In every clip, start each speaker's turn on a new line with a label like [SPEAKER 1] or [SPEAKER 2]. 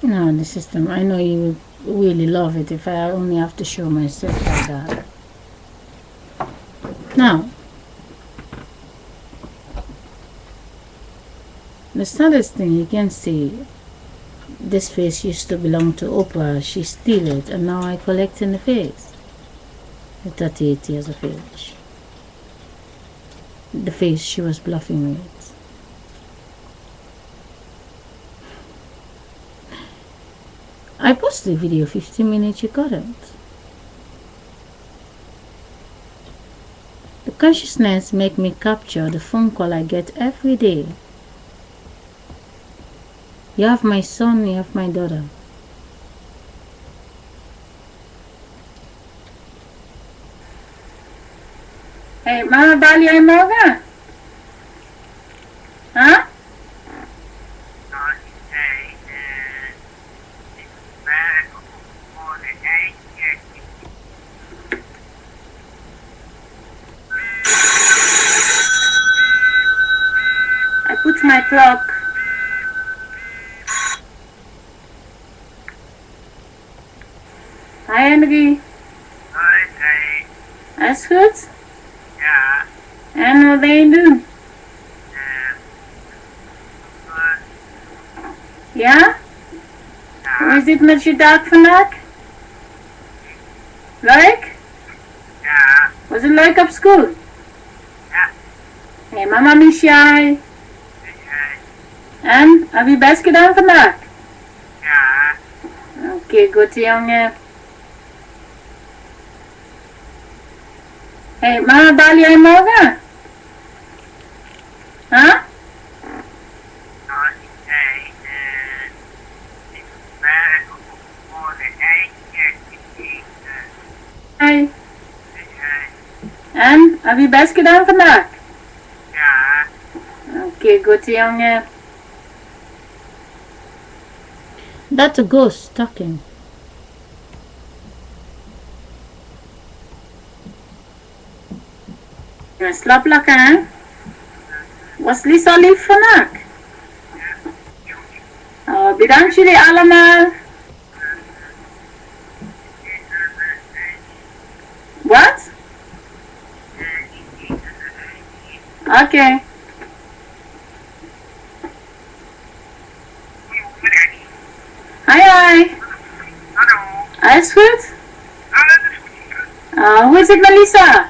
[SPEAKER 1] No, the system. I know you would really love it if I only have to show myself like that. Now, the saddest thing you can see, this face used to belong to Oprah. She steal it, and now I collect in the face. At 38 years of age. The face she was bluffing with. I posted the video 15 minutes, you got it. The consciousness make me capture the phone call I get every day. You have my son, you have my daughter. Hey, Mama bali ay moga? Huh? I put my clock. Hi, Henry.
[SPEAKER 2] Hi.
[SPEAKER 1] That's good.
[SPEAKER 2] Ja.
[SPEAKER 1] En wat ben je doen?
[SPEAKER 2] Goed.
[SPEAKER 1] Ja? Hoe
[SPEAKER 2] Ja.
[SPEAKER 1] is het met je dag vandaag? Leuk?
[SPEAKER 2] Ja.
[SPEAKER 1] Was het leuk op school?
[SPEAKER 2] Ja.
[SPEAKER 1] Hey, mama mis jij. En, heb je best gedaan vandaag?
[SPEAKER 2] Ja.
[SPEAKER 1] Oké, goed jongen. Hey, mama bel jij morgen? Huh?
[SPEAKER 2] Nee. Ik ben morgen eitje eten.
[SPEAKER 1] Hey. En, heb je best gedaan vandaag?
[SPEAKER 2] Ja.
[SPEAKER 1] Oké, goed jongen. That's a ghost talking. Slaap lekker, hè? Was Lisa lief vandaag? Oh, bedankt jullie allemaal. Wat? Oké. Hi.
[SPEAKER 2] Hallo.
[SPEAKER 1] Alles goed?
[SPEAKER 2] Alles is goed.
[SPEAKER 1] Hoe is het met Lisa?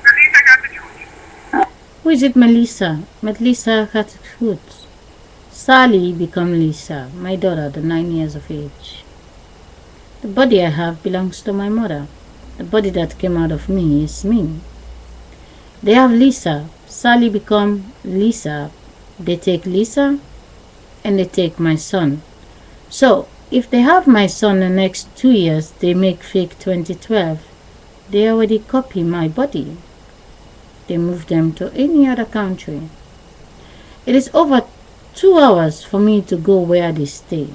[SPEAKER 2] Lisa gaat het goed.
[SPEAKER 1] Hoe is het met Lisa? Met Lisa gaat het goed. Sally become Lisa, my daughter, the 9 years of age. The body I have belongs to my mother. The body that came out of me is me. They have Lisa. Sally become Lisa. They take Lisa and they take my son. So, if they have my son the next 2 years, they make fake 2012. They already copy my body. They move them to any other country. It is over 2 hours for me to go where they stay.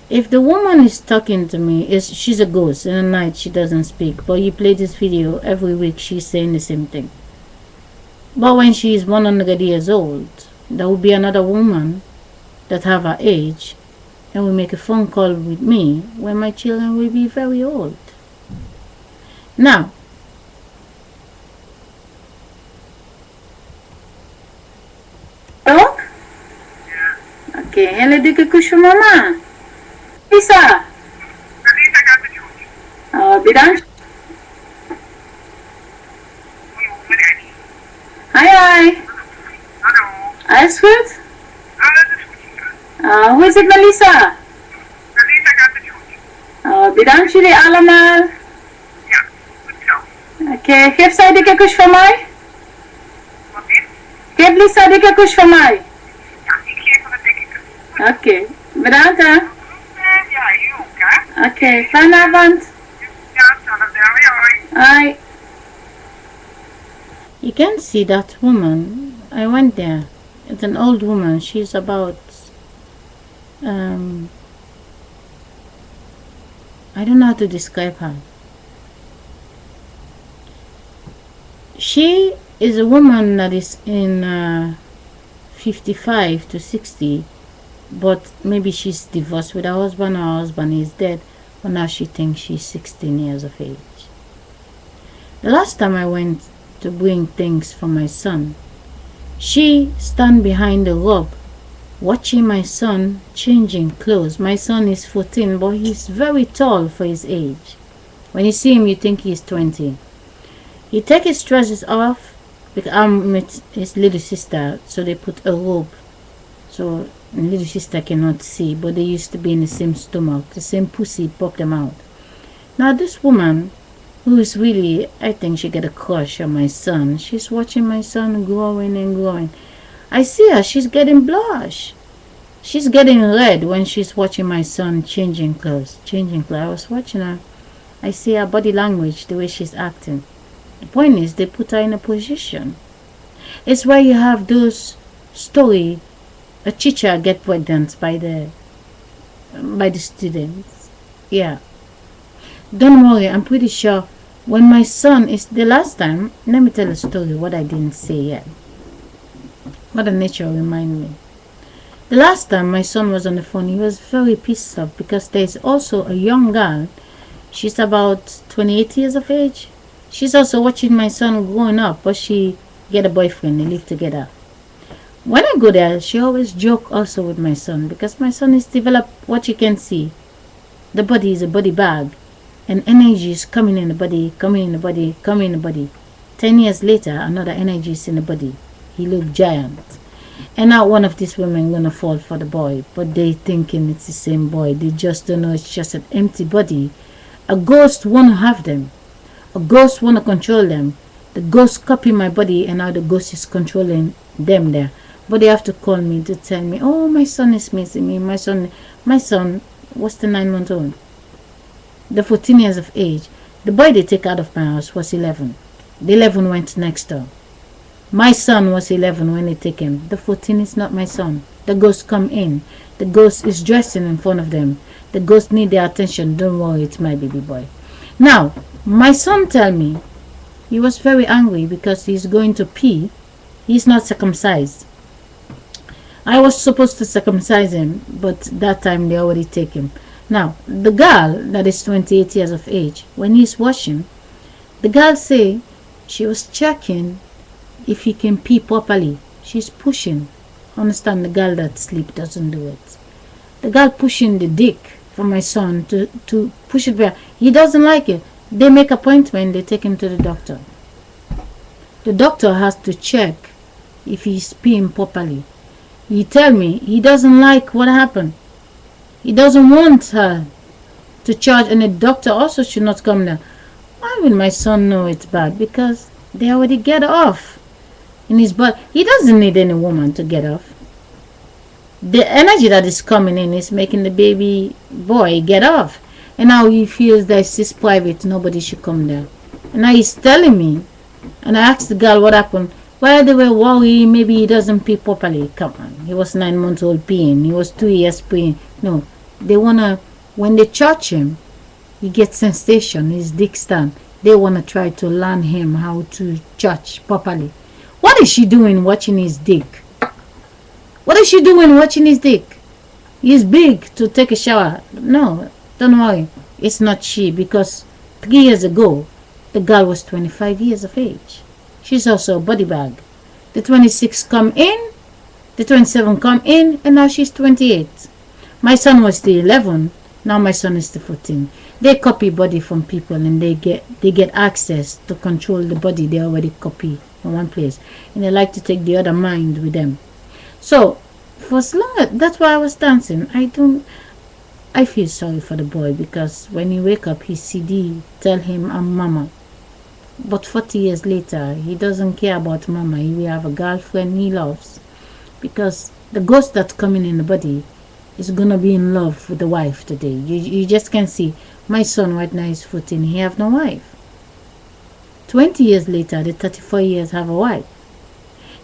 [SPEAKER 1] If the woman is talking to me, she's a ghost. In the night she doesn't speak, but you play this video every week, she's saying the same thing. But when she is 100 years old, there will be another woman that have her age and will make a phone call with me when my children will be very old. Now, toch?
[SPEAKER 2] Ja.
[SPEAKER 1] Oké, hele dikke kus voor mama. Lisa.
[SPEAKER 2] Lisa gaat het goed.
[SPEAKER 1] Oh, bedankt. Hi.
[SPEAKER 2] Hallo.
[SPEAKER 1] Alles goed?
[SPEAKER 2] Alles is goed.
[SPEAKER 1] Hoe is het met Lisa?
[SPEAKER 2] Lisa gaat het goed.
[SPEAKER 1] Oh, bedankt jullie allemaal.
[SPEAKER 2] Ja, goed zo.
[SPEAKER 1] Oké, geef zij dikke kus van mij.
[SPEAKER 2] Wat is?
[SPEAKER 1] Geef Lisa dikke kus van mij.
[SPEAKER 2] Ja, ik geef hem een dikke kus.
[SPEAKER 1] Oké, bedankt hè.
[SPEAKER 2] Ja, je ook hè.
[SPEAKER 1] Oké, fijne avond.
[SPEAKER 2] Ja, hetzelfde. Hoi.
[SPEAKER 1] Hi. You can see that woman. I went there. It's an old woman. She's about I don't know how to describe her. She is a woman that is in 55 to 60, but maybe she's divorced with her husband, or her husband is dead, but now she thinks she's 16 years of age. The last time I went to bring things for my son, she stand behind the rug watching my son changing clothes. My son is 14, but he's very tall for his age. When you see him, you think he's 20. He take his dresses off because I'm with his little sister, so they put a robe so little sister cannot see, but they used to be in the same stomach, the same pussy popped them out. Now this woman, who is really, I think she get a crush on my son, she's watching my son growing and growing. I see her, she's getting blush. She's getting red when she's watching my son changing clothes. I was watching her. I see her body language, the way she's acting. The point is, they put her in a position. It's why you have those story, a teacher get pregnant by the students. Yeah. Don't worry, I'm pretty sure when my son is the last time, let me tell a story what I didn't say yet. Mother Nature remind me. The last time my son was on the phone, he was very pissed off because there's also a young girl. She's about 28 years of age. She's also watching my son growing up, but she get a boyfriend. They live together. When I go there, she always joke also with my son because my son is developed what you can see. The body is a body bag, and energy is coming in the body, coming in the body, coming in the body. 10 years later, another energy is in the body. He look giant. And now one of these women gonna fall for the boy, but they thinking it's the same boy. They just don't know it's just an empty body. A ghost wanna have them. A ghost wanna control them. The ghost copy my body, and now the ghost is controlling them there. But they have to call me to tell me, oh, my son is missing me. My son, what's the 9-month-old? The 14 years of age. The boy they take out of my house was 11. The 11 went next door. My son was 11 when they take him. The 14 is not my son. The ghost come in. The ghost is dressing in front of them. The ghost need their attention. Don't worry, it's my baby boy. Now, my son tell me he was very angry because he's going to pee. He's not circumcised. I was supposed to circumcise him, but that time they already take him. Now, the girl that is 28 years of age, when he's washing, the girl say she was checking if he can pee properly. She's pushing. Understand, the girl that sleep doesn't do it. The girl pushing the dick for my son to push it back. He doesn't like it. They make appointment, they take him to the doctor. The doctor has to check if he's peeing properly. He tell me he doesn't like what happened. He doesn't want her to charge, and the doctor also should not come there. Why will my son know it's bad? Because they already get off in his butt. He doesn't need any woman to get off. The energy that is coming in is making the baby boy get off. And now he feels that it's private, nobody should come there. And now he's telling me, and I asked the girl what happened. Well, they were worried maybe he doesn't pee properly. Come on, he was 9 months old peeing. He was 2 years peeing. No, they wanna, when they charge him, he gets sensation, his dick stand. They wanna try to learn him how to charge properly. What is she doing watching his dick? What is she doing watching his dick? He's big to take a shower. No, don't worry. It's not she, because 3 years ago, the girl was 25 years of age. She's also a body bag. The 26 come in, the 27 come in, and now she's 28. My son was the 11, now my son is the 14. They copy body from people, and they get access to control the body they already copy in one place, and they like to take the other mind with them. So for as long as that's why I was dancing, I feel sorry for the boy, because when he wake up, his CD tell him I'm mama. But 40 years later, he doesn't care about mama. He will have a girlfriend he loves, because the ghost that's coming in the body is gonna be in love with the wife today. You just can see my son right now is 14. He have no wife. 20 years later, the 34 years have a wife.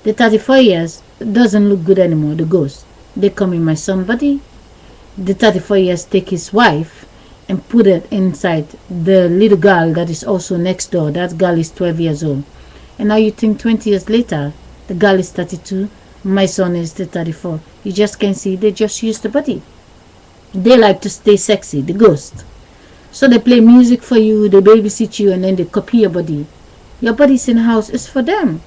[SPEAKER 1] The 34 years doesn't look good anymore. The ghost, they come in my son body. The 34 years take his wife and put it inside the little girl that is also next door. That girl is 12 years old. And now you think 20 years later, the girl is 32, My son is the 34. You just can't see. They just use the body. They like to stay sexy, the ghost. So they play music for you, they babysit you, and then they copy your body. Your body's in the house is for them.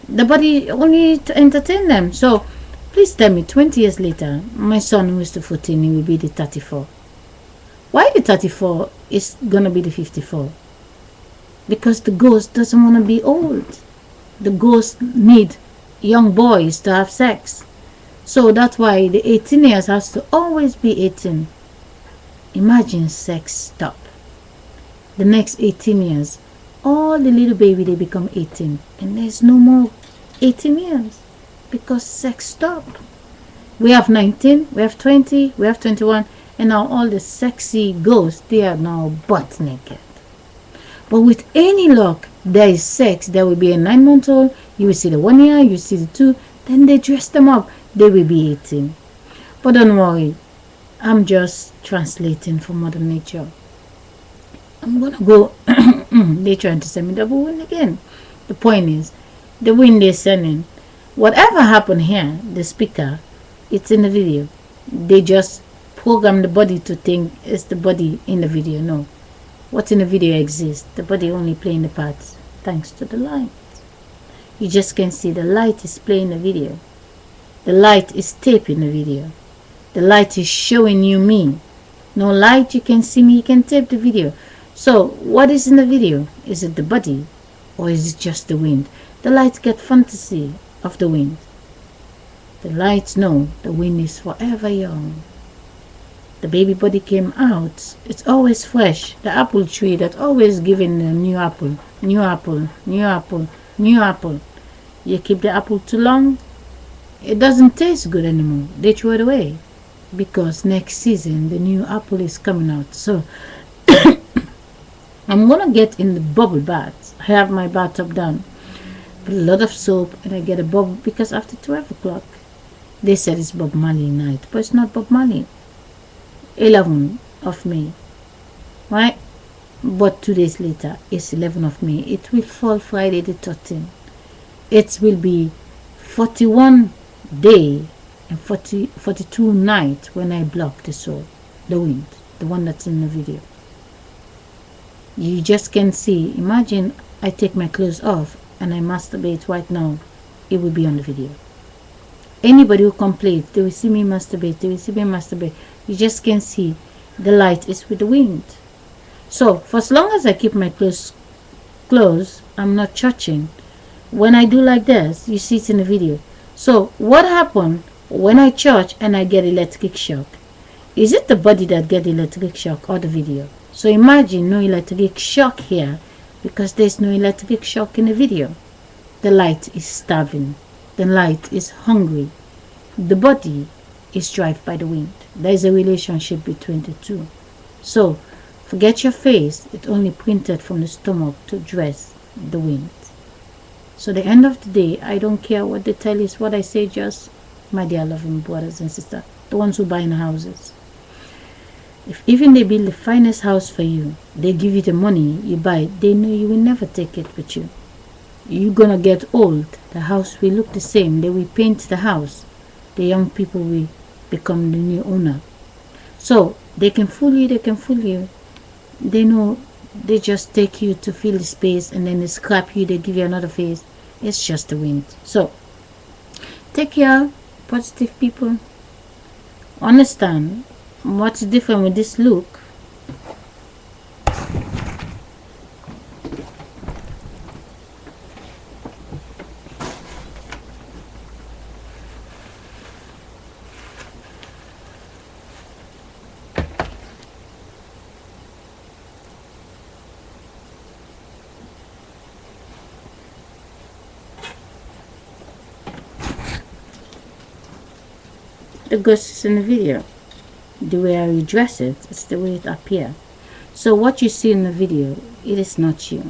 [SPEAKER 1] The body only to entertain them. So please tell me, 20 years later, my son who is the 14, he will be the 34. Why the 34 is gonna be the 54? Because the ghost doesn't want to be old. The ghost need young boys to have sex. So that's why the 18 years has to always be 18. Imagine sex stop. The next 18 years, all the little baby, they become 18. And there's no more 18 years. Because sex stop. We have 19, we have 20, we have 21. And now all the sexy ghosts, they are now butt naked. But with any luck, there is sex. There will be a 9-month-old. You will see the 1 year, you will see the 2. Then they dress them up. They will be 18. But don't worry. I'm just translating from Mother Nature. I'm going to go. They're trying to send me double wind again. The point is, the wind they're sending. Whatever happened here, the speaker, it's in the video. They just program the body to think it's the body in the video. No. What in the video exists. The body only playing the parts thanks to the light. You just can see the light is playing the video. The light is taping the video. The light is showing you me. No light, you can see me, you can tape the video. So what is in the video? Is it the body or is it just the wind? The lights get fantasy of the wind. The lights know the wind is forever young. The baby body came out. It's always fresh. The apple tree that always giving a new apple, new apple, new apple, new apple. You keep the apple too long, it doesn't taste good anymore. They throw it away because next season the new apple is coming out. So I'm gonna get in the bubble bath. I have my bathtub done. Put a lot of soap and I get a bubble because after 12 o'clock they said it's Bob Marley night, but it's not Bob Marley. 11 of May, right? But 2 days later, it's 11 of May. It will fall Friday the 13th. It will be 41 day and 42 night when I block the soul, the wind, the one that's in the video. You just can see. Imagine I take my clothes off and I masturbate right now. It will be on the video. Anybody who complains, they will see me masturbate. They will see me masturbate. You just can see the light is with the wind. So for as long as I keep my clothes closed, I'm not touching. When I do like this, you see it in the video. So what happened when I touch and I get electric shock? Is it the body that get electric shock or the video? So imagine no electric shock here because there's no electric shock in the video. The light is starving. The light is hungry. The body is driven by the wind. There is a relationship between the two. So forget your face. It only printed from the stomach to dress the wind. So the end of the day, I don't care what they tell you. Is what I say. Just my dear loving brothers and sisters, the ones who buy in houses. If even they build the finest house for you, they give you the money, you buy it, they know you will never take it with you. You're gonna get old. The house will look the same. They will paint the house. The young people will become the new owner. So they can fool you, they can fool you. They know they just take you to fill the space and then they scrap you, they give you another face. It's just the wind. So take care, positive people. Understand what's different with this look. The ghost is in the video. The way you dress it, it's the way it appears. So what you see in the video, it is not you.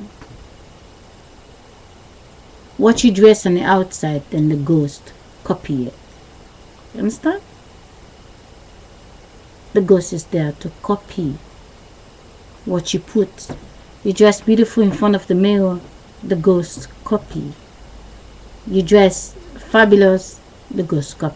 [SPEAKER 1] What you dress on the outside, then the ghost copy it. You understand? The ghost is there to copy what you put. You dress beautiful in front of the mirror, the ghost copy. You dress Fabulous, the Ghost Couple.